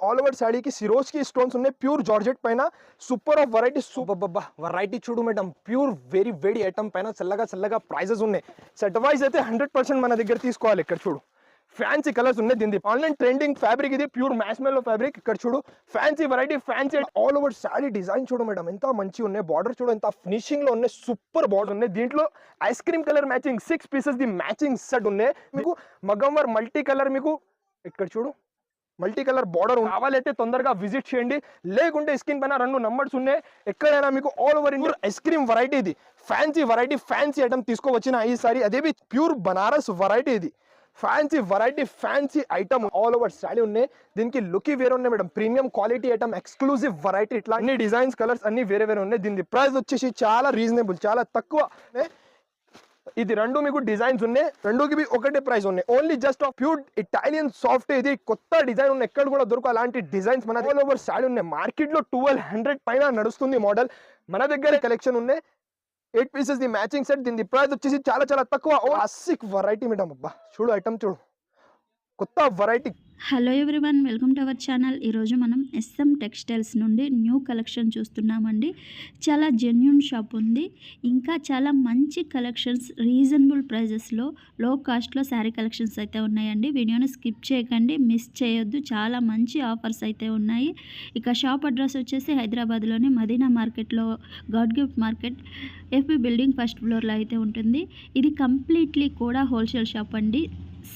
All over శారీకి సిరోజ్ కి stones ఉన్నాయి ప్యూర్ జార్జెట్ పైన super of variety super variety చూడు madam pure very very item పైన చల్లగా ప్రైజెస్ ఉన్నాయి సెట్ వైజ్ అయితే 100% మన దగ్గర తీసుకోవాలి ఇక్కడ చూడు ఫ్యాన్సీ కలర్స్ ఉన్నాయి దీనికి ఆన్లైన్ ట్రెండింగ్ ఫ్యాబ్రిక్ ఇది ప్యూర్ మ్యాష్మెల్లో ఫ్యాబ్రిక్ ఇక్కడ చూడు fancy variety fancy all over sari design చూడు మేడం ఎంత మంచిగా ఉన్నాయి బార్డర్ చూడు ఎంత ఫినిషింగ్ లో ఉన్నాయి సూపర్ బార్డర్ ఉన్నాయి దీంట్లో ice cream colour matching 6 pieces the matching set ఉన్నాయి మీకు మగంవర్ మల్టీ కలర్ మీకు ఇక్కడ చూడు మల్టీ కలర్ బార్డర్ కావాలైతే తొందరగా విజిట్ చేయండి లేకుంటే స్క్రీన్ పైన 2 నంబర్స్ ఉన్నాయి ఎక్కడైనా మీకు all over India ice cream variety ఇది ఫ్యాన్సీ ఐటమ్ తీసుకోవచ్చిన ఈసారి అదేవి ప్యూర్ బనారస్ వెరైటీ ఇది fancy item all over sari ఉన్నాయి దీనికి లుక్ వేరే ఉన్నాయి madam premium quality item exclusive variety ఇట్లా అన్ని డిజైన్స్ కలర్స్ అన్ని వేరే ఉన్నాయి దీని ప్రైస్ వచ్చేసి చాలా రీజనబుల్ చాలా తక్కువ ఇది రెండు మీకు డిజైన్స్ ఉన్నాయి రెండుకి ఒకటే ప్రైస్ ఉన్నాయి only just pure Italian soft ఇది కొత్త డిజైన్ ఉన్నాయి ఎక్కడ కూడా దొరక అలాంటి డిజైన్స్ మన ఆల్ ఓవర్ శారీ ఉన్నాయి మార్కెట్ లో 1200 పైన నడుస్తుంది మోడల్ మన దగ్గర కలెక్షన్ ఉన్నాయి 8 పీసెస్ ది మ్యాచింగ్ సెట్ దీని ప్రైస్ వచ్చేసి చాలా తక్కువ క్లాసిక్ వెరైటీ మేడం అబ్బా చూడు ఐటమ్ చూడు కొత్త variety hello everyone welcome to our channel ఈరోజు మనం ఎస్ఎం టెక్స్టైల్స్ నుండి న్యూ కలెక్షన్ చూస్తున్నామండి చాలా జెన్యూన్ షాప్ ఉంది ఇంకా చాలా మంచి కలెక్షన్స్ రీజనబుల్ ప్రైజెస్లో లో కాస్ట్లో శారీ కలెక్షన్స్ అయితే ఉన్నాయండి వీడియోని స్కిప్ చేయకండి మిస్ చేయొద్దు చాలా మంచి ఆఫర్స్ అయితే ఉన్నాయి ఇక షాప్ అడ్రస్ వచ్చేసి హైదరాబాద్లోని మదీనా మార్కెట్లో God gift market FB building first ఫ్లోర్లో అయితే ఉంటుంది ఇది కంప్లీట్లీ కూడా హోల్సేల్ షాప్ అండి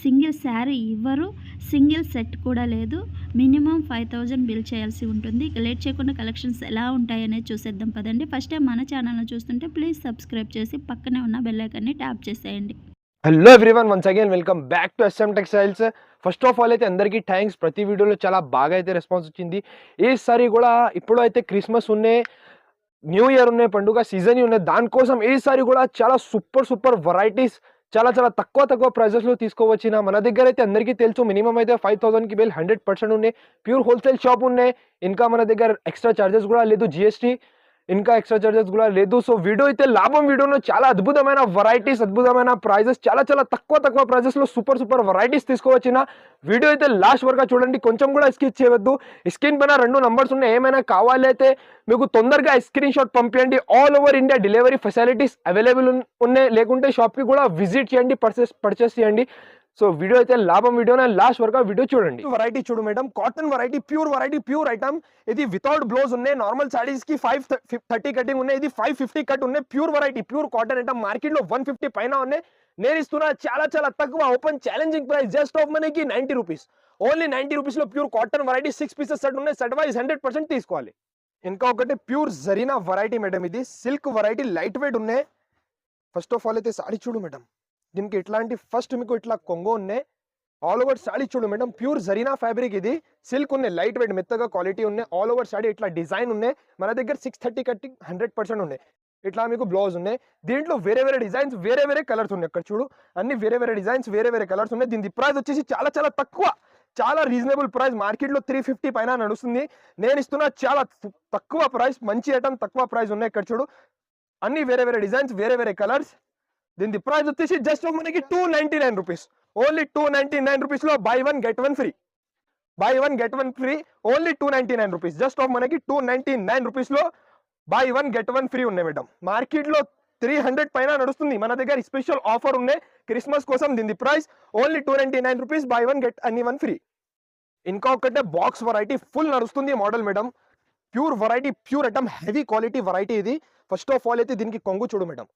సింగిల్ శారీ ఇవ్వరు సింగిల్ సెట్ కూడా లేదు మినిమం 5000 బిల్ చేయాల్సి ఉంటుంది ఇక లేట్ చేయకుండా కలెక్షన్స్ ఎలా ఉంటాయనేది చూసేద్దాం పదండి ఫస్ట్ టైం మన ఛానల్ని చూస్తుంటే ప్లీజ్ సబ్స్క్రైబ్ చేసి పక్కనే ఉన్న బెల్ ఐకాన్ని ట్యాప్ చేసేయండి hello everyone once again welcome back to S M textiles first of all అయితే అందరికీ థ్యాంక్స్ ప్రతి వీడియోలో చాలా బాగా అయితే రెస్పాన్స్ వచ్చింది ఈసారి కూడా ఇప్పుడు అయితే క్రిస్మస్ ఉన్నాయి న్యూ ఇయర్ ఉన్నాయి పండుగ సీజన్ ఉన్నాయి దానికోసం ఈసారి కూడా చాలా సూపర్ వెరైటీస్ చాలా తక్కువ ప్రైజెస్లో తీసుకోవచ్చిన మన దగ్గర అయితే అందరికీ తెలుసు మినిమం అయితే 5000కి బిల్ 100% ఉన్నాయి ప్యూర్ హోల్సేల్ షాప్ ఉన్నాయి ఇంకా మన దగ్గర ఎక్స్ట్రా చార్జెస్ కూడా లేదు జిఎస్టీ ఇంకా ఎక్స్ట్రా చార్జెస్ కూడా లేదు సో వీడియో అయితే లాభం వీడియోలో చాలా అద్భుతమైన వెరైటీస్ అద్భుతమైన ప్రైజెస్ చాలా తక్కువ ప్రైజెస్లో సూపర్ వెరైటీస్ తీసుకోవచ్చిన వీడియో అయితే లాస్ట్ వరకు చూడండి కొంచెం కూడా స్కిప్ చేయవద్దు స్క్రీన్ పైన 2 నంబర్స్ ఉన్నాయి ఏమైనా కావాలి అయితే మీకు తొందరగా స్క్రీన్ షాట్ పంపించండి all over India delivery facilities available ఉన్నాయి లేకుంటే షాప్కి కూడా విజిట్ చేయండి పర్చేస్ చేయండి సో వీడియో అయితే లాభం వీడియోనే లాస్ట్ వరకు వీడియో చూడండి వెరైటీ చూడు madam cotton variety pure item ఇది వితౌట్ బ్లౌజ్ ఉన్నాయి నార్మల్ సారీస్ కి 530 కటింగ్ ఉన్నాయి ఇది 550 కట్ ఉన్నాయి pure variety pure cotton item market లో 150 పైన ఉన్నాయి నేను ఇస్తున్నా చాలా తక్కువ open challenging price just of మనకి 90 రూపీస్ ఓన్లీ 90 రూపీస్ లో pure cotton variety 6 pieces set ఉన్నాయి సెట్ వైజ్ 100% తీసుకోవాలి ఇంకా ఒకటి ప్యూర్ జరీనా వెరైటీ మేడం ఇది సిల్క్ వెరైటీ లైట్ వెయిట్ ఉన్నాయి ఫస్ట్ ఆఫ్ ఆల్ అయితే సారీ చూడు మేడం దీనికి ఇట్లాంటి ఫస్ట్ మీకు ఇట్లా కొంగో ఉన్నాయి ఆల్ ఓవర్ సాడీ చూడు మేడం ప్యూర్ జరీనా ఫ్యాబ్రిక్ ఇది సిల్క్ ఉన్నాయి లైట్ వెయిట్ మెత్తగా క్వాలిటీ ఉన్నాయి ఆల్ ఓవర్ సాడీ ఇట్లా డిజైన్ ఉన్నాయి మన దగ్గర 630 కట్టింగ్ 100% ఉన్నాయి ఇట్లా మీకు బ్లౌజ్ ఉన్నాయి దీంట్లో వేరే డిజైన్స్ వేరే కలర్స్ ఉన్నాయి ఇక్కడ చూడు అన్ని వేరే డిజైన్స్ వేరే కలర్స్ ఉన్నాయి దీని ప్రైస్ వచ్చేసి చాలా తక్కువ చాలా రీజనబుల్ ప్రైస్ మార్కెట్ లో 350 పైన నడుస్తుంది నేను ఇస్తున్నా చాలా తక్కువ ప్రైస్ మంచి ఐటమ్ తక్కువ ప్రైస్ ఉన్నాయి ఇక్కడ చూడు అన్ని వేరే డిజైన్స్ వేరే కలర్స్ దీని ప్రైస్ వచ్చేసి జస్ట్ మనకి 299 రూపీస్ ఓన్లీ 299 రూపీస్ లో by 1 get 1 free only 299 rupees just of మనకి 299 రూపీస్ లో బై 1 గెట్ 1 ఫ్రీ ఉన్నాయి మేడం మార్కెట్ లో 300 పైన నడుస్తుంది మన దగ్గర స్పెషల్ ఆఫర్ ఉన్నాయి క్రిస్మస్ కోసం దీని price only 299 rupees by 1 get 1 free ఇంకా ఒకటే బాక్స్ వెరైటీ ఫుల్ నడుస్తుంది model madam pure variety pure item heavy quality variety ఇది ఫస్ట్ ఆఫ్ ఆల్ అయితే దీనికి కొంగు చూడు మేడం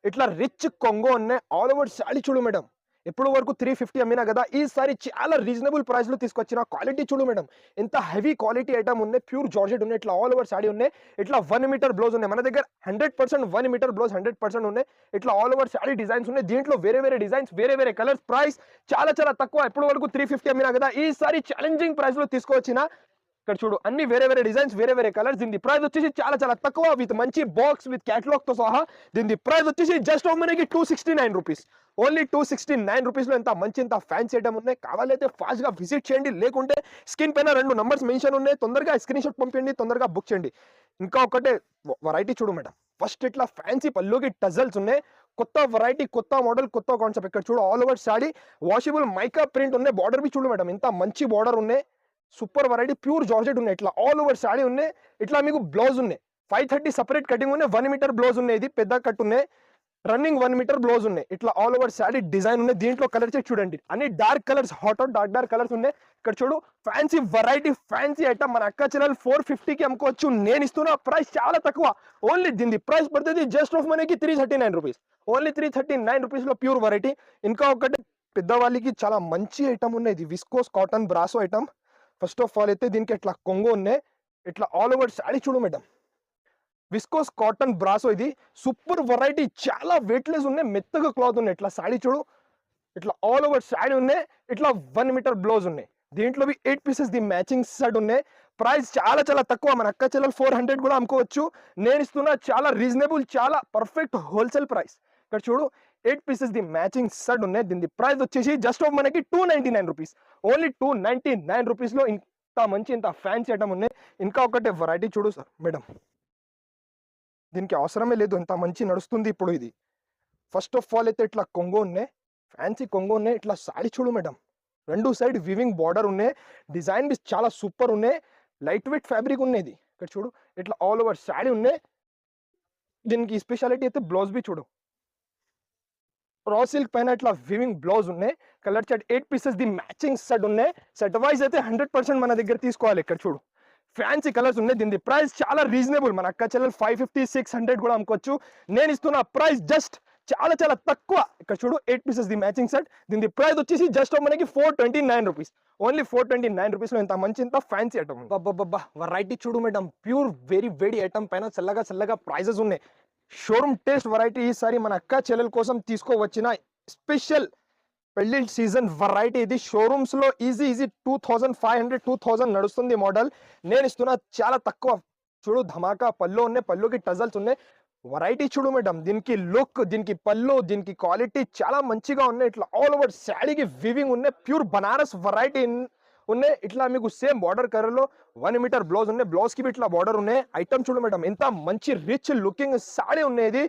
ఇట్లా రిచ్ కొంగో ఉన్నాయి ఆల్ ఓవర్ శారీ చూడు మేడం ఎప్పుడు వరకు 350 అమ్మినా కదా ఈసారి చాలా రీజనబుల్ ప్రైస్ లో తీసుకొచ్చిన క్వాలిటీ చూడు మేడం ఎంత హెవీ క్వాలిటీ ఐటమ్ ఉన్నాయి ప్యూర్ జార్జెట్ ఉన్నాయి ఇట్లా ఆల్ ఓవర్ శారీ ఉన్నాయి ఇట్లా 1 మీటర్ బ్లౌజ్ ఉన్నాయి మన దగ్గర 100% 1 మీటర్ బ్లౌజ్ 100% ఉన్నాయి ఇట్లా ఆల్ ఓవర్ శారీ డిజైన్స్ ఉన్నాయి దీంట్లో వేరే డిజైన్స్ వేరే కలర్స్ ప్రైస్ చాలా తక్కువ ఎప్పుడు వరకు 350 అమ్మినా కదా ఈసారి ఛాలెంజింగ్ ప్రైస్ లో తీసుకొచ్చిన ఇక్కడ చూడు అన్ని వేరే డిజైన్స్ వేరే కలర్స్ దీని ప్రైస్ వచ్చేసి చాలా తక్కువ విత్ మంచి బాక్స్ విత్ క్యాటలాగ్ తో సహా దీని ప్రైస్ వచ్చేసి జస్ట్ ఆఫ్ మనకి 269 రూపీస్ ఓన్లీ 269 రూపీస్ లో ఎంత మంచి ఎంత ఫ్యాన్సీ ఐటమ్ ఉన్నాయి కావాలైతే ఫాస్ట్ గా విజిట్ చేయండి లేకుంటే స్క్రీన్ పైన 2 నంబర్స్ మెన్షన్ ఉన్నాయి తొందరగా స్క్రీన్ షాట్ పంపించండి తొందరగా బుక్ చేయండి ఇంకా ఒకటే వెరైటీ చూడు మేడం ఫస్ట్ ఇట్లా ఫ్యాన్సీ పల్లుకి టజల్స్ ఉన్నాయి కొత్త వెరైటీ కొత్త మోడల్ కొత్త కాన్సెప్ట్ ఇక్కడ చూడు all over saree washable mica print ఉన్నాయి బార్డర్ బి చూడు మేడం ఎంత మంచి బార్డర్ ఉన్నాయి సూపర్ వెరైటీ ప్యూర్ జార్జెట్ ఉన్నాయి, ఇట్లా ఆల్ ఓవర్ శారీ ఉన్నాయి, ఇట్లా మీకు బ్లౌజ్ ఉన్నాయి 530 సెపరేట్ కటింగ్ ఉన్నాయి, 1 మీటర్ బ్లౌజ్ ఉన్నాయి, ఇది పెద్ద కట్ ఉన్నాయి, రన్నింగ్ 1 మీటర్ బ్లౌజ్ ఉన్నాయి, ఇట్లా ఆల్ ఓవర్ శారీ డిజైన్ ఉన్నాయి. దీంట్లో కలర్ చెక్ చూడండి, అన్ని dark colours, hot dark colours ఉన్నాయి. ఇక్కడ చూడు ఫ్యాన్సీ వెరైటీ, ఫ్యాన్సీ ఐటమ్, మన అక్క చెల్లెలు 450కి అమ్ముకోవచ్చు. నేను ఇస్తున్న ప్రైస్ చాలా తక్కువ, ఓన్లీ దీని ప్రైస్ పడుతుంది జస్ట్ ఆఫ్ మనకి 339 రూపీస్, ఓన్లీ 339 రూపీస్ లో ప్యూర్ వెరైటీ. ఇంకా ఒకటి పెద్దవాళ్ళకి చాలా మంచి ఐటమ్ ఉన్నాయి, ఇది viscose cotton brasso item. First of all అయితే దీనికి ఇట్లా కొంగు ఉన్నాయి, ఇట్లా ఆల్ ఓవర్ శారీ చూడు మేడం, విస్కోస్ కాటన్ బ్రాసో, ఇది సూపర్ వెరైటీ, చాలా వెయిట్లెస్ ఉన్నాయి, మెత్తగా క్లాత్ ఉన్నాయి. ఇట్లా శారీ చూడు, ఇట్లా ఆల్ ఓవర్ శారీ ఉన్నాయి, ఇట్లా 1 మీటర్ బ్లౌజ్ ఉన్నాయి. దీంట్లో 8 పీసెస్ ది మ్యాచింగ్ సెట్ ఉన్నాయి. ప్రైస్ చాలా చాలా తక్కువ, మన అక్క చెల్లెలు 400 కూడా అమ్ముకోవచ్చు. నేను ఇస్తున్నా చాలా రీజనబుల్, చాలా పర్ఫెక్ట్ హోల్సేల్ ప్రైస్. ఇక్కడ చూడు 8 పీసెస్ ది మ్యాచింగ్ సెట్ ఉన్నాయి. దీని ప్రైస్ వచ్చేసి జస్ట్ ఆఫ్ మనకి 299 రూపీస్, ఓన్లీ 299 రూపీస్ లో ఇంత మంచి ఇంత ఫ్యాన్సీ ఐటమ్ ఉన్నాయి. ఇంకా ఒకటే వెరైటీ చూడు సార్ మేడం, దీనికి అవసరమే లేదు, ఇంత మంచి నడుస్తుంది ఇప్పుడు ఇది. ఫస్ట్ ఆఫ్ ఆల్ అయితే ఇట్లా కొంగు ఉన్నాయి, ఫ్యాన్సీ కొంగు ఉన్నాయి, ఇట్లా శారీ చూడు మేడం, 2 సైడ్ వివింగ్ బార్డర్ ఉన్నాయి, డిజైన్ బి చాలా సూపర్ ఉన్నాయి, లైట్ వెయిట్ ఫ్యాబ్రిక్ ఉన్నాయి. ఇది ఇక్కడ చూడు ఇట్లా ఆల్ ఓవర్ శారీ ఉన్నాయి. దీనికి స్పెషాలిటీ అయితే బ్లౌజ్ బి చూడు, రా సిల్క్ పైన ఇట్లా వివింగ్ బ్లౌజ్ ఉన్నాయి, colour chart 8 pieces the matching set ఉన్నాయి. సెట్ వైజ్ అయితే 100% మన దగ్గర తీసుకోవాలి. ఇక్కడ చూడు ఫ్యాన్సీ కలర్స్ ఉన్నాయి, దీని ప్రైస్ చాలా రీజనబుల్, మన అక్క చెల్లెలు 550 600 కూడా అమ్ముకోవచ్చు. నేను ఇస్తున్న ప్రైస్ జస్ట్ చాలా చాలా తక్కువ. ఇక్కడ చూడు 8 పీసెస్ ది మ్యాచింగ్ సెట్, దీని ప్రైస్ వచ్చేసి జస్ట్ మనకి 429 రూపీస్, ఓన్లీ 429 రూపీస్ లో ఇంత మంచి ఇంత ఫ్యాన్సీ ఐటమ్. బాబా వెరైటీ చూడు మేడం, ప్యూర్ వెరీ వేడి ఐటమ్ పైన చల్లగా ప్రైజెస్ ఉన్నాయి. షోరూమ్ టేస్ట్ వెరైటీ, ఈసారి మన అక్క చెల్లెల కోసం తీసుకోవచ్చిన స్పెషల్ పెళ్లి సీజన్ వెరైటీ. ఇది షోరూమ్స్ లో ఈజీ 2500 2000 నడుస్తుంది మోడల్. నేను ఇస్తున్నా చాలా తక్కువ. చూడు ధమాకా పళ్ళు ఉన్నాయి, పళ్ళుకి టజల్స్ ఉన్నాయి. వెరైటీ చూడు మేడం, దీనికి లుక్, దీనికి పళ్ళు, దీనికి క్వాలిటీ చాలా మంచిగా ఉన్నాయి. ఇట్లా ఆల్ ఓవర్ శారీకి వివింగ్ ఉన్నాయి, ప్యూర్ బనారస్ వెరైటీ ఉన్నాయి. ఇట్లా మీకు సేమ్ బార్డర్ కలర్ లో 1 మీటర్ బ్లౌజ్ ఉన్నాయి, బ్లౌజ్ కి ఇట్లా బార్డర్ ఉన్నాయి. ఐటమ్ చూడు మేడం, ఎంత మంచి రిచ్ లుకింగ్ శారీ ఉన్నాయి. ఇది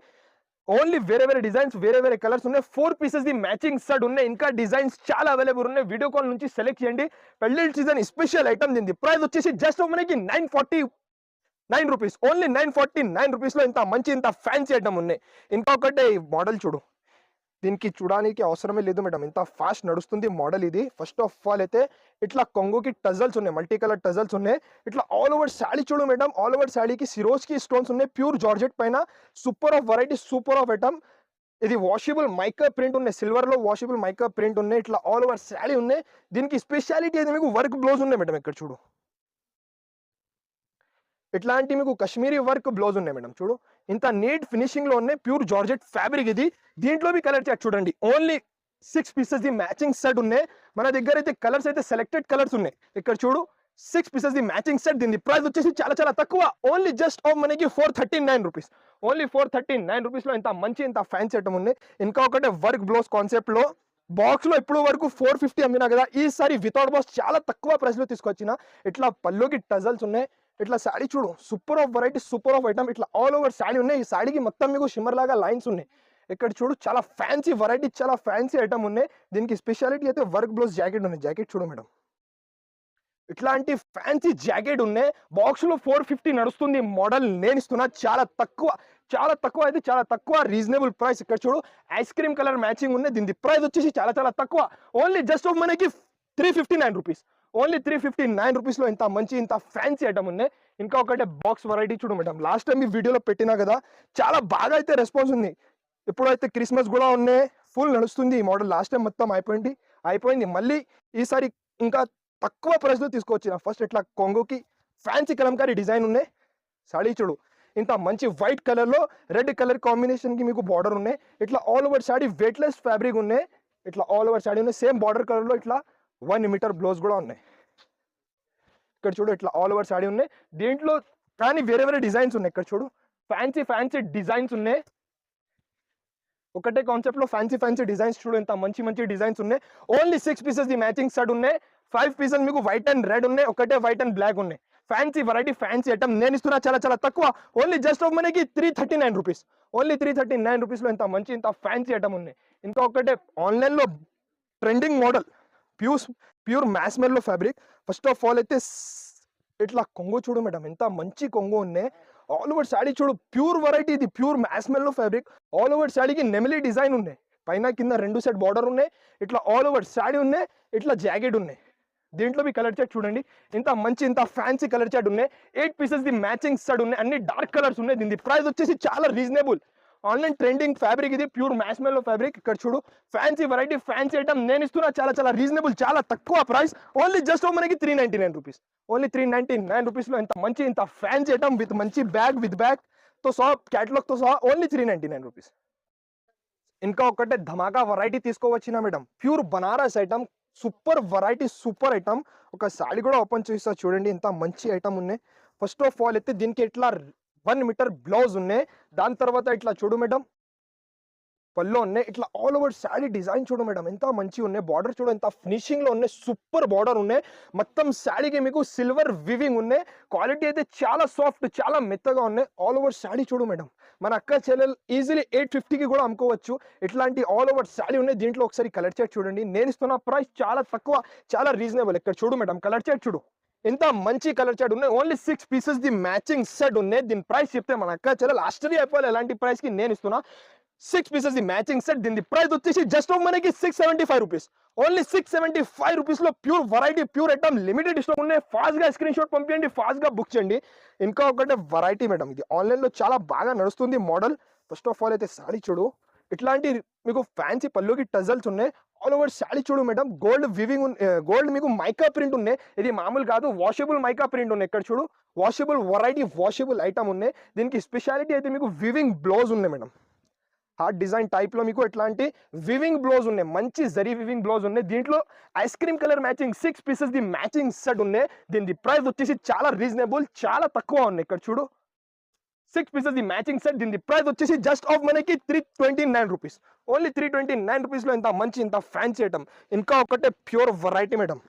ఓన్లీ వేరే డిజైన్స్, వేరే కలర్స్ ఉన్నాయి. 4 పీసెస్ ది మ్యాచింగ్ సెట్ ఉన్నాయి. ఇంకా డిజైన్స్ చాలా అవైలబుల్ ఉన్నాయి, వీడియో కాల్ నుంచి సెలెక్ట్ చేయండి. పెళ్లి సీజన్ స్పెషల్ ఐటమ్, దీని ప్రైస్ వచ్చేసి జస్ట్ మనకి 949 రూపీస్, ఓన్లీ 949 రూపీస్ లో ఇంత మంచి ఇంత ఫ్యాన్సీ ఐటమ్ ఉన్నాయి. ఇంకొకటి మోడల్ చూడు, దీనికి చూడడానికి అవసరమే లేదు మేడం, ఇంత ఫాస్ట్ నడుస్తుంది మోడల్ ఇది. ఫస్ట్ ఆఫ్ ఆల్ అయితే ఇట్లా కొంగుకి టజల్స్ ఉన్నాయి, మల్టీ కలర్ టజల్స్ ఉన్నాయి. ఇట్లా ఆల్ ఓవర్ శారీ చూడు మేడం, ఆల్ ఓవర్ శారీకి సిరోజ్ కి స్టోన్స్ ఉన్నాయి, ప్యూర్ జార్జెట్ పైన. Super of variety, super of item. ఇది వాషబుల్ మైకా ప్రింట్ ఉన్నాయి, సిల్వర్ లో వాషబుల్ మైకా ప్రింట్ ఉన్నాయి. ఇట్లా ఆల్ ఓవర్ శారీ ఉన్నాయి. దీనికి స్పెషాలిటీ అయితే మీకు వర్క్ బ్లౌజ్ ఉన్నాయి మేడం. ఇక్కడ చూడు ఇట్లాంటి మీకు కాశ్మీరీ వర్క్ బ్లౌజ్ ఉన్నాయి మేడం. చూడు ఇంత నీట్ ఫినిషింగ్ లో ఉన్నాయి, ప్యూర్ జార్జెట్ ఫ్యాబ్రిక్ ఇది. దీంట్లో మీ కలర్ చార్ట్ చూడండి, only 6 pieces the matching set ఉన్నాయి. మన దగ్గర అయితే కలర్స్ అయితే సెలెక్టెడ్ కలర్స్ ఉన్నాయి. ఇక్కడ చూడు 6 పీసెస్ ది మ్యాచింగ్ సెట్, దీని ప్రైస్ వచ్చేసి చాలా తక్కువ, ఓన్లీ జస్ట్ ఆఫ్ మనకి 439 రూపీస్, ఓన్లీ 439 రూపీస్ లో ఇంత మంచి ఇంత ఫ్యాన్సీ ఐటమ్ ఉన్నాయి. ఇంకా ఒకటే వర్క్ బ్లౌజ్ కాన్సెప్ట్ లో బాక్స్ లో ఇప్పుడు వరకు 450 అమ్మినా కదా, ఈసారి వితౌట్ బాక్స్ చాలా తక్కువ ప్రైస్ లో తీసుకొచ్చిన. ఇట్లా పళ్ళుకి టజల్స్ ఉన్నాయి. ఇట్లా శారీ చూడు, super of variety, super of item. ఇట్లా ఆల్ ఓవర్ శారీ ఉన్నాయి. ఈ శారీకి మొత్తం మీకు షిమ్మర్ లాగా లైన్స్ ఉన్నాయి. ఇక్కడ చూడు చాలా ఫ్యాన్సీ వెరైటీ, చాలా ఫ్యాన్సీ ఐటమ్ ఉన్నాయి. దీనికి స్పెషాలిటీ అయితే వర్క్ బ్లౌజ్ జాకెట్ ఉన్నాయి. జాకెట్ చూడు మేడం, ఇట్లాంటి ఫ్యాన్సీ జాకెట్ ఉన్నాయి. బాక్స్ లో 450 నడుస్తుంది మోడల్. నేను ఇస్తున్నా చాలా తక్కువ అయితే చాలా తక్కువ, రీజనబుల్ ప్రైస్. ఇక్కడ చూడు ఐస్ క్రీమ్ కలర్ మ్యాచింగ్ ఉన్నాయి. దీని ప్రైస్ వచ్చేసి చాలా తక్కువ, ఓన్లీ జస్ట్ ఆఫ్ మనకి 359 రూపీస్, ఓన్లీ 359 రూపీస్ లో ఇంత మంచి ఇంత ఫ్యాన్సీ ఐటమ్ ఉన్నాయి. ఇంకా ఒకటే బాక్స్ వెరైటీ చూడు మేడం, లాస్ట్ టైం ఈ వీడియోలో పెట్టినా కదా, చాలా బాగా అయితే రెస్పాన్స్ ఉంది. ఇప్పుడైతే క్రిస్మస్ కూడా ఉన్నాయి, ఫుల్ నడుస్తుంది ఈ మోడల్. లాస్ట్ టైం మొత్తం అయిపోయింది. మళ్ళీ ఈసారి ఇంకా తక్కువ ప్రైస్ లో తీసుకొచ్చిన. ఫస్ట్ ఇట్లా కొంగుకి ఫ్యాన్సీ కలంకారీ డిజైన్ ఉన్నాయి. సాడీ చూడు ఇంత మంచి వైట్ కలర్ లో రెడ్ కలర్ కాంబినేషన్ కి మీకు బార్డర్ ఉన్నాయి. ఇట్లా all over saree weightless fabric ఉన్నాయి. ఇట్లా ఆల్ ఓవర్ సాడీ ఉన్నాయి, సేమ్ బార్డర్ కలర్ లో ఇట్లా 1 మీటర్ బ్లౌజ్ కూడా ఉన్నాయి. ఇక్కడ చూడు ఇట్లా ఆల్ ఓవర్ సాడీ ఉన్నాయి. దీంట్లో కానీ వేరే డిజైన్స్ ఉన్నాయి. ఇక్కడ చూడు ఫ్యాన్సీ డిజైన్స్ ఉన్నాయి. ఒకటే కాన్సెప్ట్ లో ఫ్యాన్సీ డిజైన్స్ చూడు, ఇంత మంచి డిజైన్స్ ఉన్నాయి. Only 6 pieces the matching set ఉన్నాయి. 5 పీసెస్ మీకు వైట్ అండ్ రెడ్ ఉన్నాయి, ఒకటే వైట్ అండ్ బ్లాక్ ఉన్నాయి. Fancy variety, fancy item. నేను ఇస్తున్నా చాలా తక్కువ, ఓన్లీ జస్ట్ ఆఫ్ మనకి 339 రూపీస్, ఓన్లీ 339 రూపీస్ లో ఇంత మంచి ఇంత ఫ్యాన్సీ ఐటమ్ ఉన్నాయి. ఇంకా ఒకటే ఆన్లైన్ లో trending model pure marshmallow fabric. First of all అయితే ఇట్లా కొంగు చూడు మేడం, ఎంత మంచి కొంగు ఉన్నాయి. ఆల్ ఓవర్ శాడీ చూడు, ప్యూర్ వెరైటీ, ఇది pure marshmallow fabric. All over శాడీకి నెమిలీ డిజైన్ ఉన్నాయి, పైన కింద 2 సెట్ బార్డర్ ఉన్నాయి. ఇట్లా ఆల్ ఓవర్ శాడీ ఉన్నాయి, ఇట్లా జాకెట్ ఉన్నాయి. దీంట్లో మీ కలర్ చార్ట్ చూడండి, ఇంత మంచి ఇంత ఫ్యాన్సీ కలర్ చార్ట్ ఉన్నాయి. 8 పీసెస్ ది మ్యాచింగ్ సెట్ ఉన్నాయి, అన్ని డార్క్ కలర్స్ ఉన్నాయి. దీని ప్రైస్ వచ్చేసి చాలా రీజనబుల్. ఆన్లైన్ ట్రెండింగ్ ఫ్యాబ్రిక్, ఇది ప్యూర్ మ్యాస్మెల్లో ఫ్యాబ్రిక్. ఇక్కడ చూడు, ఫ్యాన్సీ వెరైటీ, ఫ్యాన్సీ ఐటమ్ నేను ఇస్తున్నా చాలా చాలా రీజనబుల్, చాలా తక్కువ ప్రైస్. ఓన్లీ జస్ట్ మనకి 399 రూపీస్. ఓన్లీ 399 రూపీస్లో ఇంత మంచి ఇంత ఫ్యాన్సీ ఐటమ్ విత్ మంచి బ్యాగ్, విత్ బ్యాగ్ తో సహా, క్యాటలాగ్ తో సహా, ఓన్లీ 399 రూపీస్. ఇంకా ఒకటే ధమాకా వెరైటీ తీసుకోవచ్చిన madam, pure Banaras item, super variety, super item. ఒక సాడీ కూడా ఓపెన్ చేస్తా చూడండి, ఇంత మంచి ఐటమ్ ఉన్నాయి. ఫస్ట్ ఆఫ్ ఆల్ అయితే దీనికి ఇట్లా 1 మీటర్ బ్లౌజ్ ఉన్నాయి. దాని తర్వాత ఇట్లా చూడు మేడం, పళ్ళు ఉన్నాయి. ఇట్లా ఆల్ ఓవర్ శాడీ డిజైన్ చూడు మేడం, ఎంత మంచి ఉన్నాయి. బార్డర్ చూడు, ఎంత ఫినిషింగ్ లో ఉన్నాయి, సూపర్ బార్డర్ ఉన్నాయి. మొత్తం శాడీకి మీకు సిల్వర్ వివింగ్ ఉన్నాయి. క్వాలిటీ అయితే చాలా సాఫ్ట్, చాలా మెత్తగా ఉన్నాయి. ఆల్ ఓవర్ శాడీ చూడు మేడం, మన అక్క చెల్లెలు ఈజీలీ 850కి కూడా అమ్ముకోవచ్చు. ఇట్లాంటి ఆల్ ఓవర్ శాడీ ఉన్నాయి. దీంట్లో ఒకసారి కలర్ చార్ట్ చూడండి, నేను ఇస్తున్న ప్రైస్ చాలా తక్కువ, చాలా రీజనబుల్. ఇక్కడ చూడు మేడం, కలర్ చార్ట్ చూడు, ఇంత మంచి కలర్ చార్ట్ ఉన్నాయి. Only 6 pieces the matching set ఉన్నాయి. దీని ప్రైస్ చెప్తే మన అక్క చెల్లెలు ఆశ్చర్య అయిపోవాలి, ఎలాంటి ప్రైస్ కి నేను ఇస్తున్నా. 6 పీసెస్ ది మ్యాచింగ్ సెట్, దీని ప్రైస్ వచ్చేసి జస్ట్ మనకి 675 రూపీస్. ఓన్లీ 675 రూపీస్ లో pure variety, pure item, limited stock ఉన్నాయి. ఫాస్ట్ గా స్క్రీన్ షాట్ పంపించండి, ఫాస్ట్ గా బుక్ చేయండి. ఇంకా ఒకటే వెరైటీ మేడం, ఇది ఆన్లైన్ లో చాలా బాగా నడుస్తుంది మోడల్. ఫస్ట్ ఆఫ్ ఆల్ అయితే సాడీ చూడు, ఇట్లాంటి మీకు ఫ్యాన్సీ పళ్ళుకి టజల్స్ ఉన్నాయి. ఆల్ ఓవర్ శాడీ చూడు మేడం, గోల్డ్ వివింగ్, గోల్డ్ మీకు మైకా ప్రింట్ ఉన్నాయి. ఇది మామూలు కాదు, వాషబుల్ మైకా ప్రింట్ ఉన్నాయి. ఇక్కడ చూడు, వాషబుల్ వెరైటీ, వాషబుల్ ఐటమ్ ఉన్నాయి. దీనికి స్పెషాలిటీ అయితే మీకు వివింగ్ బ్లౌజ్ ఉన్నాయి మేడం, హార్ట్ డిజైన్ టైప్ లో మీకు ఇట్లాంటి వివింగ్ బ్లౌజ్ ఉన్నాయి, మంచి జరీ వివింగ్ బ్లౌజ్ ఉన్నాయి. దీంట్లో ice cream colour matching 6 pieces the matching set ఉన్నాయి. దీని ప్రైస్ వచ్చేసి చాలా రీజనబుల్, చాలా తక్కువ ఉన్నాయి. ఇక్కడ చూడు, 6 పీసెస్ ది మ్యాచింగ్ సెట్, దీని ప్రైస్ వచ్చేసి జస్ట్ ఆఫ్ మనకి 329 రూపీస్. ఓన్లీ 329 రూపీస్ లో ఇంత మంచి ఇంత ఫ్యాన్సీ ఐటమ్. ఇంకా ఒకటే pure variety madam,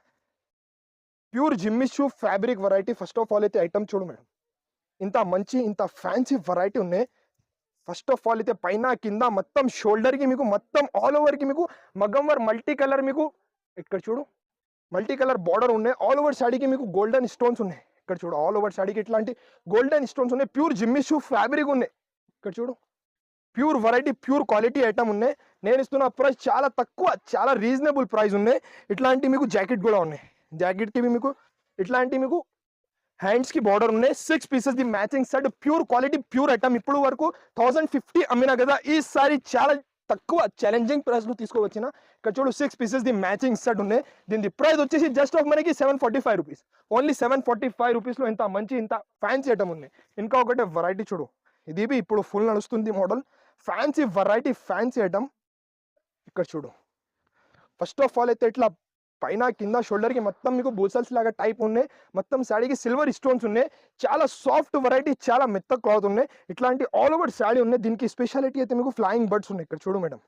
pure Jimmy Choo fabric variety. First of all అయితే ఐటమ్ చూడు మేడం, ఇంత మంచి ఇంత ఫ్యాన్సీ వెరైటీ ఉన్నాయి. ఫస్ట్ ఆఫ్ ఆల్ అయితే పైన కింద మొత్తం షోల్డర్ కి మీకు, మొత్తం ఆల్ ఓవర్ కి మీకు మగ్గం వర్క్ మల్టీ కలర్, మీకు ఇక్కడ చూడు మల్టీ కలర్ బార్డర్ ఉన్నాయి. ఆల్ ఓవర్ శాడీకి మీకు గోల్డెన్ స్టోన్స్ ఉన్నాయి. ఇక్కడ చూడు, ఆల్ ఓవర్ శాడీకి ఇట్లాంటి గోల్డెన్ స్టోన్స్ ఉన్నాయి. ప్యూర్ జిమ్మి షూ ఫ్యాబ్రిక్ ఉన్నాయి. ఇక్కడ చూడు, pure variety, pure quality item ఉన్నాయి. నేను ఇస్తున్న ప్రైస్ చాలా తక్కువ, చాలా రీజనబుల్ ప్రైస్ ఉన్నాయి. ఇట్లాంటి మీకు జాకెట్ కూడా ఉన్నాయి. జాకెట్ కి మీకు ఇట్లాంటి మీకు హ్యాండ్స్ కి బార్డర్ ఉన్నాయి. 6 pieces the matching set, pure quality, pure item. ఇప్పుడు వరకు 1050 అమ్మినా కదా, ఈసారి చాలా తక్కువ ఛాలెంజింగ్ ప్రైస్ లో తీసుకోవచ్చిన. ఇక్కడ చూడు, 6 పీసెస్ ది మ్యాచింగ్ సెట్ ఉన్నాయి. దీని ప్రైస్ వచ్చేసి జస్ట్ ఆఫ్ మనకి 745 రూపీస్. ఓన్లీ 745 రూపీస్ లో ఇంత మంచి ఇంత ఫ్యాన్సీ ఐటమ్ ఉన్నాయి. ఇంకా ఒకటే వెరైటీ చూడు, ఇది ఇప్పుడు ఫుల్ నడుస్తుంది model, fancy variety, fancy item. ఇక్కడ చూడు, ఫస్ట్ ఆఫ్ ఆల్ అయితే ఇట్లా పైన కింద షోల్డర్ కి మొత్తం మీకు బూసల్స్ లాగా టైప్ ఉన్నాయి. మొత్తం శాడీకి సిల్వర్ స్టోన్స్ ఉన్నాయి. చాలా సాఫ్ట్ వెరైటీ, చాలా మెత్త క్లాత్ ఉన్నాయి. ఇట్లాంటి ఆల్ ఓవర్ శాడీ ఉన్నాయి. దీనికి స్పెషాలిటీ అయితే మీకు ఫ్లయింగ్ బర్డ్స్ ఉన్నాయి. ఇక్కడ చూడు మేడం,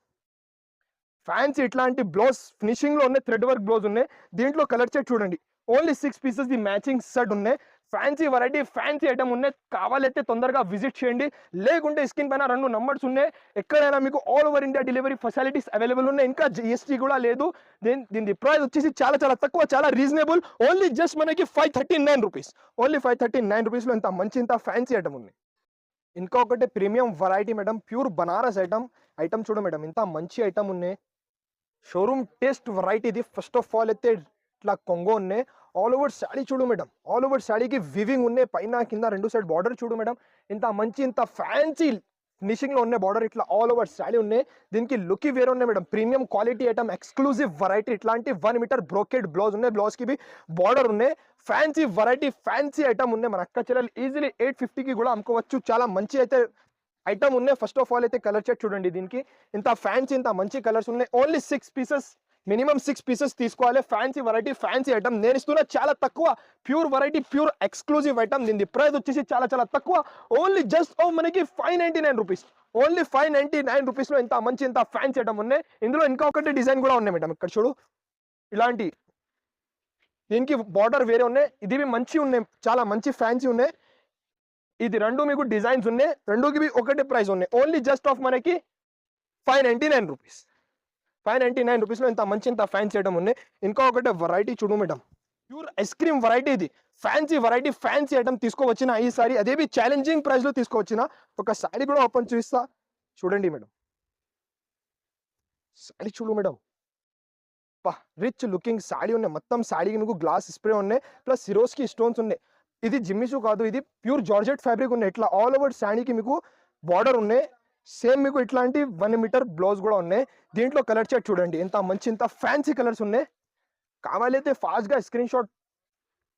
ఫ్యాన్సీ ఇట్లాంటి బ్లౌజ్ ఫినిషింగ్ లో ఉన్నాయి, థ్రెడ్ వర్క్ బ్లౌజ్ ఉన్నాయి. దీంట్లో కలర్ చార్ట్ చూడండి, only 6 pieces the matching set ఉన్నాయి. ఫ్యాన్సీ వెరైటీ, ఫ్యాన్సీ ఐటమ్ ఉన్నాయి. కావాలైతే తొందరగా విజిట్ చేయండి, లేకుంటే స్క్రీన్ పైన 2 నంబర్స్ ఉన్నాయి. ఎక్కడైనా మీకు all over India delivery facilities available ఉన్నాయి. ఇంకా GST కూడా లేదు. దీని ప్రైస్ వచ్చేసి చాలా చాలా తక్కువ, చాలా రీజనబుల్. ఓన్లీ జస్ట్ మనకి 539 రూపీస్. ఓన్లీ 539 రూపీస్ లో ఇంత మంచి ఇంత ఫ్యాన్సీ ఐటమ్ ఉంది. ఇంకా ఒకటి premium variety madam, pure Banaras item చూడు మేడం, ఇంత మంచి ఐటమ్ ఉన్నాయి. షోరూమ్ టేస్ట్ వెరైటీ ఇది. ఫస్ట్ ఆఫ్ ఆల్ అయితే ఇట్లా కొంగో ఉన్నాయి. ఆల్ ఓవర్ శాడీ చూడు మేడం, ఆల్ ఓవర్ శాడీకి వివింగ్ ఉన్నాయి. పైన కింద 2 సైడ్ బార్డర్ చూడు మేడం, ఇంత మంచి ఇంత ఫ్యాన్సీ ఫినిషింగ్ లో ఉన్నాయి. బార్డర్ ఇట్లా ఆల్ ఓవర్ శాడీ ఉన్నాయి. దీనికి లుక్ వేరే ఉన్నాయి madam, premium quality item, exclusive variety. ఇట్లాంటి 1 మీటర్ బ్రోకెడ్ బ్లౌజ్ ఉన్నాయి. బ్లౌజ్ కి బార్డర్ ఉన్నాయి. ఫ్యాన్సీ వెరైటీ, ఫ్యాన్సీ ఐటమ్ ఉన్నాయి. మన అక్క చెల్లెలు ఈజీలీ 850కి కూడా అమ్ముకోవచ్చు. చాలా మంచి అయితే ఐటమ్ ఉన్నాయి. ఫస్ట్ ఆఫ్ ఆల్ అయితే కలర్ చార్ట్ చూడండి, దీనికి ఇంత ఫ్యాన్సీ ఇంత మంచి కలర్స్ ఉన్నాయి. ఓన్లీ 6 పీసెస్, మినిమం 6 పీసెస్ తీసుకోవాలి. ఫ్యాన్సీ వెరైటీ, ఫ్యాన్సీ ఐటమ్ నేను ఇస్తున్నా చాలా తక్కువ, pure variety, pure exclusive item. దీని ప్రైస్ వచ్చేసి చాలా చాలా తక్కువ. ఓన్లీ జస్ట్ మనకి 599 రూపీస్. ఓన్లీ 599 రూపీస్ లో ఇంత మంచి ఇంత ఫ్యాన్సీ ఐటమ్ ఉన్నాయి. ఇందులో ఇంకా ఒకటి డిజైన్ కూడా ఉన్నాయి మేడం. ఇక్కడ చూడు, ఇలాంటి దీనికి బార్డర్ వేరే ఉన్నాయి. ఇది మంచి ఉన్నాయి, చాలా మంచి ఫ్యాన్సీ ఉన్నాయి. ఇది 2 మీకు డిజైన్స్ ఉన్నాయి. 2కి ఒకటే ప్రైస్ ఉన్నాయి. ఓన్లీ జస్ట్ ఆఫ్ మనకి 599 రూపీస్. 599 రూపీస్లో ఇంత మంచి ఇంత ఫ్యాన్సీ ఐటమ్ ఉన్నాయి. ఇంకా ఒకటే వెరైటీ చూడు madam, pure ice cream variety, ఇది ఫ్యాన్సీ వెరైటీ, ఫ్యాన్సీ ఐటమ్ తీసుకోవచ్చిన ఈసారి, అదేవి ఛాలెంజింగ్ ప్రైస్లో తీసుకోవచ్చిన. ఒక సారీ కూడా ఓపెన్ చూపిస్తా చూడండి మేడం. సారీ చూడు మేడం, రిచ్ లుకింగ్ సాడీ ఉన్నాయి. మొత్తం సాడీకి మీకు గ్లాస్ స్ప్రే ఉన్నాయి, ప్లస్ సిరోస్కి స్టోన్స్ ఉన్నాయి. ఇది జిమ్మిషూ కాదు, ఇది ప్యూర్ జార్జెట్ ఫ్యాబ్రిక్ ఉన్నాయి. ఇట్లా ఆల్ ఓవర్ శాడీకి మీకు బార్డర్ ఉన్నాయి. సేమ్ మీకు ఇట్లాంటి 1 మీటర్ బ్లౌజ్ కూడా ఉన్నాయి. దీంట్లో కలర్ చార్ట్ చూడండి, ఎంత మంచి ఇంత ఫ్యాన్సీ కలర్స్ ఉన్నాయి. కావాలైతే ఫాస్ట్గా స్క్రీన్ షాట్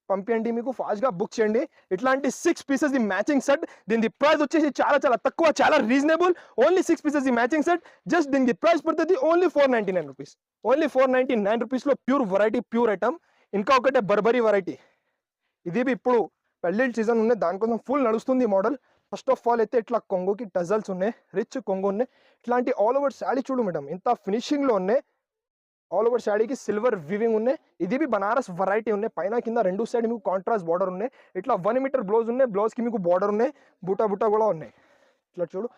పంపించండి, మీకు ఫాస్ట్గా బుక్ చేయండి. ఇట్లాంటి 6 పీసెస్ ది మ్యాచింగ్ సెట్. దీని ప్రైస్ వచ్చేసి చాలా చాలా తక్కువ, చాలా reasonable. Only 6 pieces the matching set. Just దీనికి ప్రైస్ పడుతుంది ఓన్లీ 499 రూపీస్. ఓన్లీ 499 రూపీస్లో ప్యూర్ వెరైటీ, ప్యూర్ ఐటమ్. ఇంకా ఒకటే బర్బరీ వెరైటీ, ఇది ఇప్పుడు పెళ్ళిళ్ళ సీజన్ ఉన్నాయి, దానికోసం ఫుల్ నడుస్తుంది మోడల్. ఫస్ట్ ఆఫ్ ఆల్ అయితే ఇట్లా కొంగుకి టజల్స్ ఉన్నాయి, రిచ్ కొంగు ఉన్నాయి. ఇట్లాంటి ఆల్ ఓవర్ శాడీ చూడు మేడం, ఇంత ఫినిషింగ్లో ఉన్నాయి. ఆల్ ఓవర్ శాడీకి సిల్వర్ వివింగ్ ఉన్నాయి. ఇది బనారస్ వెరైటీ ఉన్నాయి. పైన కింద రెండు సైడ్ మీకు కాంట్రాస్ట్ బార్డర్ ఉన్నాయి. ఇట్లా 1 మీటర్ బ్లౌజ్ ఉన్నాయి, బ్లౌజ్కి మీకు బార్డర్ ఉన్నాయి, బుటా బుటా కూడా ఉన్నాయి. ఇట్లా చూడు,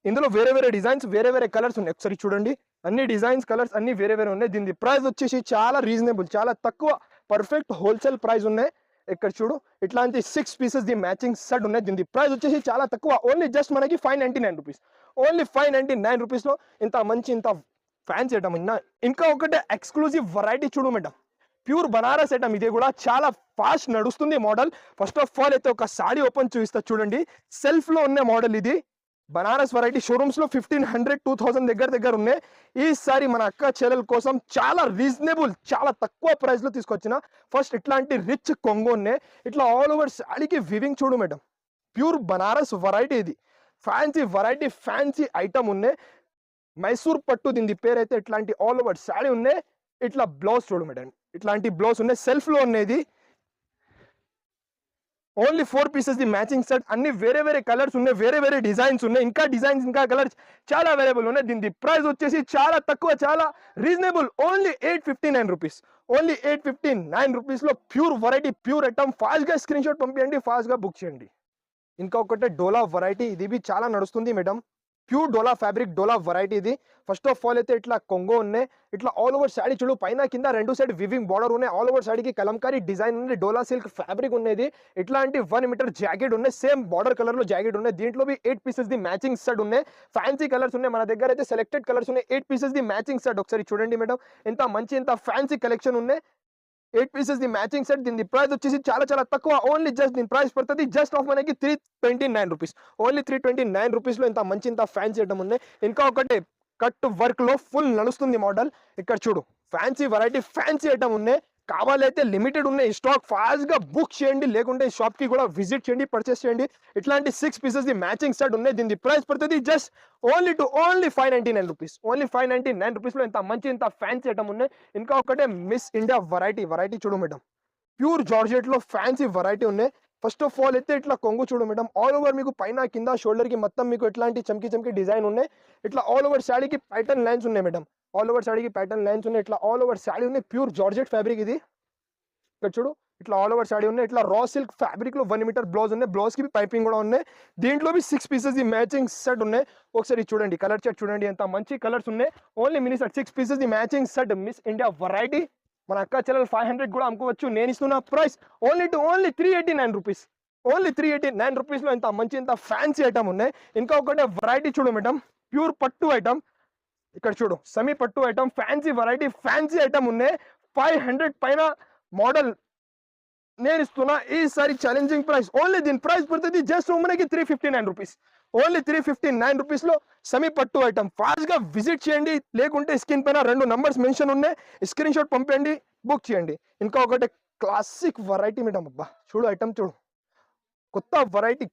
ఇందులో వేరే వేరే డిజైన్స్, వేరే వేరే కలర్స్ ఉన్నాయి. ఒకసారి చూడండి, అన్ని డిజైన్స్, కలర్స్ అన్ని వేరే వేరే ఉన్నాయి. దీని ప్రైస్ వచ్చేసి చాలా రీజనబుల్, చాలా తక్కువ, పర్ఫెక్ట్ హోల్సేల్ ప్రైస్ ఉన్నాయి. ఇక్కడ చూడు, ఇట్లాంటి 6 పీసెస్ ది మ్యాచింగ్ సెట్ ఉన్నాయి. దీని ప్రైస్ వచ్చేసి చాలా తక్కువ, ఓన్లీ జస్ట్ మనకి 599 రూపీస్. ఓన్లీ 599 రూపీస్లో ఇంత మంచి ఇంత ఫ్యాన్సీ ఐటమ్. ఇంకా ఒకటే ఎక్స్క్లూజివ్ వెరైటీ చూడు మేడం, ప్యూర్ బనారస్ ఐటమ్. ఇది కూడా చాలా ఫాస్ట్ నడుస్తుంది మోడల్. ఫస్ట్ ఆఫ్ ఆల్ అయితే ఒక సాడీ ఓపెన్ చూపిస్తా చూడండి. సెల్ఫ్లో ఉన్న మోడల్ ఇది, బనారస్ వెరైటీ. షోరూమ్స్లో 1500, 2000 దగ్గర ఉన్నాయి. ఈసారి మన అక్క చెల్లెల కోసం చాలా రీజనబుల్, చాలా తక్కువ ప్రైస్లో తీసుకొచ్చిన. ఫస్ట్ ఇట్లాంటి రిచ్ కొంగు ఉన్నాయి. ఇట్లా ఆల్ ఓవర్ సాడీకి వివింగ్ చూడు మేడం, ప్యూర్ బనారస్ వెరైటీ. ఇది ఫ్యాన్సీ వెరైటీ, ఫ్యాన్సీ ఐటమ్ ఉన్నాయి. మైసూర్ పట్టు దీని పేరు అయితే. ఇట్లాంటి ఆల్ ఓవర్ సాడీ ఉన్నాయి. ఇట్లా బ్లౌజ్ చూడు మేడం, ఇట్లాంటి బ్లౌజ్ ఉన్నాయి. సెల్ఫ్లో ఉన్నది. Only 4 pieces the matching set. అన్ని వేరే వేరే కలర్స్ ఉన్నాయి, వేరే వేరే డిజైన్స్ ఉన్నాయి. ఇంకా డిజైన్స్, ఇంకా కలర్స్ చాలా అవైలబుల్ ఉన్నాయి. దీని ప్రైస్ వచ్చేసి చాలా తక్కువ, చాలా రీజనబుల్. Only 859 rupees. ఓన్లీ 859 రూపీస్లో ప్యూర్ వెరైటీ, ప్యూర్ ఐటమ్. ఫాస్ట్గా స్క్రీన్ షాట్ పంపించండి, ఫాస్ట్గా బుక్ చేయండి. ఇంకా ఒకటే డోలా వెరైటీ, ఇది చాలా నడుస్తుంది మేడం. ప్యూర్ డోలా ఫ్యాబ్రిక్, డోలా వెరైటీ ఇది. ఫస్ట్ ఆఫ్ ఆల్ అయితే ఇట్లా కొంగో ఉన్నాయి. ఇట్లా ఆల్ ఓవర్ శాడీ చూడు, పైన కింద రెండు సైడ్ వివింగ్ బార్డర్ ఉన్నాయి. ఆల్ ఓవర్ శాడీకి కలంకారీ డిజైన్ ఉంది. డోలా సిల్క్ ఫ్యాబ్రిక్ ఉన్నది. ఇట్లాంటి 1 మీటర్ జాకెట్ ఉన్నాయి, సేమ్ బార్డర్ కలర్లో జాకెట్ ఉన్నాయి. దీంట్లో 8 పీసెస్ ది మ్యాచింగ్ సెట్ ఉన్నాయి. ఫ్యాన్సీ కలర్స్ ఉన్నాయి, మన దగ్గర అయితే సెలెక్టెడ్ కలర్స్ ఉన్నాయి. 8 పీసెస్ ది మ్యాచింగ్ సెట్. ఒకసారి చూడండి మేడం, ఎంత మంచి, ఎంత ఫ్యాన్సీ కలెక్షన్ ఉన్నాయి. 8 పీసెస్ ది మ్యాచింగ్ సెట్. దీని ప్రైస్ వచ్చేసి చాలా చాలా తక్కువ, ఓన్లీ జస్ట్ దీని ప్రైస్ పడుతుంది జస్ట్ ఆఫ్ మనకి 329 రూపీస్. ఓన్లీ 329 రూపీస్లో ఇంత మంచి ఇంత ఫ్యాన్సీ ఐటమ్ ఉన్నాయి. ఇంకా ఒకటి కట్ వర్క్లో ఫుల్ నడుస్తుంది మోడల్. ఇక్కడ చూడు, ఫ్యాన్సీ వెరైటీ, ఫ్యాన్సీ ఐటమ్ ఉన్నాయి. కావాలైతే లిమిటెడ్ ఉన్నాయి స్టాక్, ఫాస్ట్గా బుక్ చేయండి, లేకుంటే షాప్కి కూడా విజిట్ చేయండి, పర్చేస్ చేయండి. ఇట్లాంటి 6 పీసెస్ ది మ్యాచింగ్ సెట్ ఉన్నాయి. దీని ప్రైస్ పడుతుంది జస్ట్ ఓన్లీ 599 రూపీస్. ఓన్లీ 599 రూపీస్లో ఇంత మంచి ఇంత ఫ్యాన్సీ ఐటమ్ ఉన్నాయి. ఇంకా ఒకటే మిస్ ఇండియా వెరైటీ చూడు మేడం, ప్యూర్ జార్జెట్లో ఫ్యాన్సీ వెరైటీ ఉన్నాయి. ఫస్ట్ ఆఫ్ ఆల్ అయితే ఇట్లా కొంగు చూడు మేడం, ఆల్ ఓవర్ మీకు పైన కింద షోల్డర్కి మొత్తం మీకు ఇట్లాంటి చమ్కి డిజైన్ ఉన్నాయి. ఇట్లా ఆల్ ఓవర్ శాడీకి ప్యాటర్న్ లైన్స్ ఉన్నాయి మేడం, ఆల్ ఓవర్ శాడీకి ప్యాటర్న్ లైన్స్ ఉన్నాయి. ఇట్లా ఆల్ ఓవర్ శాడీ ఉన్నాయి, ప్యూర్ జార్జెట్ ఫ్యాబ్రిక్ ఇది. ఇక్కడ చూడు, ఇట్లా ఆల్ ఓవర్ శాడీ ఉన్నాయి. ఇట్లా రా సిల్క్ ఫ్యాబ్రిక్లో 1 మీటర్ బ్లౌజ్ ఉన్నాయి, బ్లౌజ్కి పైపింగ్ కూడా ఉన్నాయి. దీంట్లో 6 పీసెస్ ది మ్యాచింగ్ సెట్ ఉన్నాయి. ఒకసారి చూడండి, కలర్ చార్ట్ చూడండి, ఎంత మంచి కలర్స్ ఉన్నాయి. Only mini set 6 pieces the matching set. Miss India variety, మన అక్క చెల్లెలు 500 కూడా అమ్ముకోవచ్చు. నేను ఇస్తున్న ప్రైస్ ఓన్లీ 389 రూపీస్. ఓన్లీ 389 రూపీస్లో ఇంత మంచి ఇంత ఫ్యాన్సీ ఐటమ్ ఉన్నాయి. ఇంకా ఒకటే వెరైటీ చూడు మేడం, ప్యూర్ పట్టు ఐటమ్. ఇక్కడ చూడు, సెమీ పట్టు item, fancy variety, fancy item ఉన్నాయి. 500 పైన మోడల్ నేను ఇస్తున్నా ఈసారి ఛాలెంజింగ్ ప్రైస్. ఓన్లీ దీని ప్రైస్ పడుతుంది జస్ట్ మనకి 359 రూపీస్. ఓన్లీ 359 రూపీస్లో సెమీ పట్టు ఐటమ్. ఫాస్ట్గా విజిట్ చేయండి, లేకుంటే స్క్రీన్ పైన 2 నంబర్స్ మెన్షన్ ఉన్నాయి, స్క్రీన్ షాట్ పంపండి, బుక్ చేయండి. ఇంకా ఒకటి క్లాసిక్ వెరైటీ మేడం, అబ్బా చూడు ఐటమ్ చూడు, కొత్త వెరైటీ,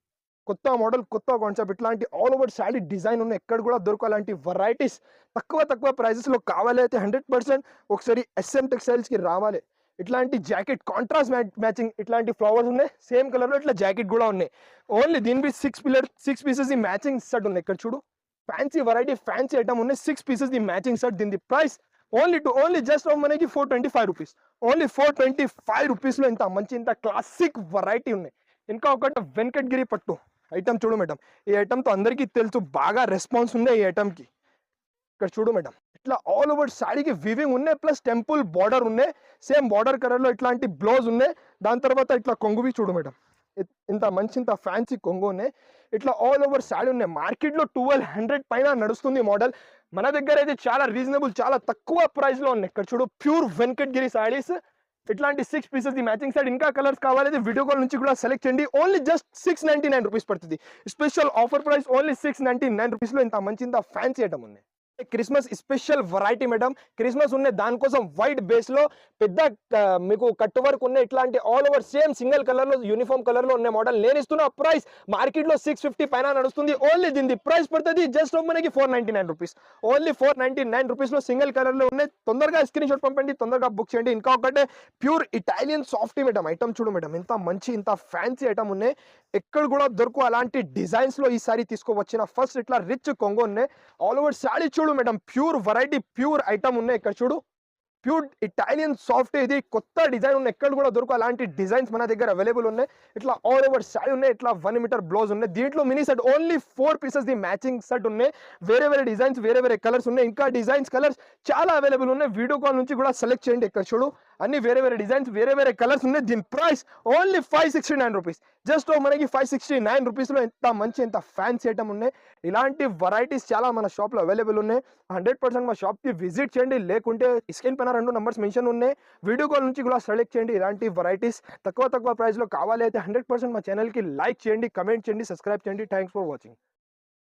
కొత్త మోడల్, కొత్త కాన్సెప్ట్. ఇట్లాంటి ఆల్ ఓవర్ శాడీ డిజైన్ ఉన్నాయి, ఎక్కడ కూడా దొరకాలంటి వెరైటీస్ తక్కువ ప్రైజెస్లో కావాలి అయితే 100% ఒకసారి SM టెక్స్టైల్స్కి రావాలి. ఇట్లాంటి జాకెట్ కాంట్రాస్ట్ మ్యాచింగ్, ఇట్లాంటి ఫ్లవర్స్ ఉన్నాయి, సేమ్ కలర్లో ఇట్లా జాకెట్ కూడా ఉన్నాయి. ఓన్లీ దీని 6 పీసెస్ ది మ్యాచింగ్ సెట్ ఉన్నాయి. ఇక్కడ చూడు, ఫ్యాన్సీ వెరైటీ, ఫ్యాన్సీ ఐటమ్ ఉన్నాయి. 6 పీసెస్ ది మ్యాచింగ్ సెట్. దీని ప్రైస్ ఓన్లీ జస్ట్ మనకి 425 రూపీస్. ఓన్లీ 425 రూపీస్లో ఇంత మంచి ఇంత క్లాసిక్ వెరైటీ ఉన్నాయి. ఇంకా ఒకటి వెంకటగిరి పట్టు ఐటమ్ చూడు మేడం, ఈ ఐటమ్తో అందరికీ తెలుసు, బాగా రెస్పాన్స్ ఉంది ఈ ఐటమ్కి. ఇక్కడ చూడు మేడం, ఇట్లా ఆల్ ఓవర్ శారీకి వివింగ్ ఉన్నాయి, ప్లస్ టెంపుల్ బార్డర్ ఉన్నాయి, సేమ్ బార్డర్ కలర్ లో ఇట్లాంటి బ్లౌజ్ ఉన్నాయి. దాని తర్వాత ఇట్లా కొంగువి చూడు మేడం, ఇంత మంచి ఇంత ఫ్యాన్సీ కొంగు ఉన్నాయి. ఇట్లా ఆల్ ఓవర్ శారీ ఉన్నాయి. మార్కెట్ లో 1200 పైన నడుస్తుంది మోడల్. మన దగ్గర అయితే చాలా రీజనబుల్, చాలా తక్కువ ప్రైస్ లో ఉన్నాయి. ఇక్కడ చూడు ప్యూర్ వెంకటగిరి శారీస్, ఇట్లాంటి 6 పీసెస్ ది మ్యాచింగ్ సైడ్. ఇంకా కలర్స్ కావాలైతే వీడియో కాల్ నుంచి కూడా సెలెక్ట్ చేయండి. ఓన్లీ జస్ట్ 699 రూపీస్ పడుతుంది. Special offer price only 699 rupees లో ఇంత మంచి ఇంత ఫ్యాన్సీ ఐటమ్ ఉంది. Christmas special variety madam. Christmas ఉన్నాయి, దానికోసం వైట్ బేస్ లో పెద్ద మీకు కట్ వర్క్ ఉన్నాయి. ఇట్లాంటి all over same single colour లో యూనిఫామ్ కలర్ లో ఉన్న మోడల్. నేను ఇస్తున్న ప్రైస్ మార్కెట్ లో 650 పైన నడుస్తుంది. ఓన్లీ దీని ప్రైస్ పడుతుంది జస్ట్ మనకి 499 రూపీస్. ఓన్లీ 499 రూపీస్ లో సింగిల్ కలర్ లో ఉన్నాయి. తొందరగా స్క్రీన్ షాట్ పంపండి, తొందరగా బుక్ చేయండి. ఇంకా ఒకటే pure Italian softy madam item చూడు మేడం, ఇంత మంచి ఇంత ఫ్యాన్సీ ఐటమ్ ఉన్నాయి. ఎక్కడ కూడా దొరకు అలాంటి డిజైన్స్ లో ఈ సారీ తీసుకోవచ్చిన. ఫస్ట్ ఇట్లా రిచ్ కొంగో ఉన్నాయి. ఆల్ ఓవర్ శారీ చూడు madam, pure variety pure item ఉన్నాయి. ఇక్కడ చూడు ప్యూర్ ఇటాలియన్ సాఫ్ట్, ఇది కొత్త డిజైన్ ఉన్నాయి. ఎక్కడ కూడా దొరకు అలాంటి డిజైన్స్ మన దగ్గర అవైలబుల్ ఉన్నాయి. ఇట్లా ఆల్ ఓవర్ శారీ ఉన్నాయి. ఇట్లా 1 మీటర్ బ్లౌజ్ ఉన్నాయి. దీంట్లో mini set only 4 pieces the matching set ఉన్నాయి. వేరే వేరే డిజైన్స్, వేరే వేరే కలర్స్ ఉన్నాయి. ఇంకా డిజైన్స్ కలర్స్ చాలా అవైలబుల్ ఉన్నాయి. వీడియో కాల్ నుంచి కూడా సెలెక్ట్ చేయండి. ఇక్కడ చూడు అన్ని వేరే వేరే డిజైన్స్, వేరే వేరే కలర్స్ ఉన్నాయి. దీని ప్రైస్ ఓన్లీ 569 రూపీస్. జస్ట్ మనకి 569 రూపీస్ లో ఎంత మంచి ఎంత ఫ్యాన్సీ ఐటమ్ ఉన్నాయి. ఇలాంటి వెరైటీస్ చాలా మన షాప్ లో అవైలబుల్ ఉన్నాయి. 100% మా షాప్ కి విజిట్ చేయండి. లేకుంటే స్క్రీన్ పైన 2 నంబర్స్ మెన్షన్ ఉన్నాయి. వీడియో కాల్ నుంచి కూడా సెలెక్ట్ చేయండి. ఇలాంటి వెరైటీస్ తక్కువ ప్రైస్ లో కావాలి అయితే 100% మా ఛానల్ కి లైక్ చేయండి, కమెంట్ చేయండి, సబ్స్క్రైబ్ చేయండి. Thanks for watching.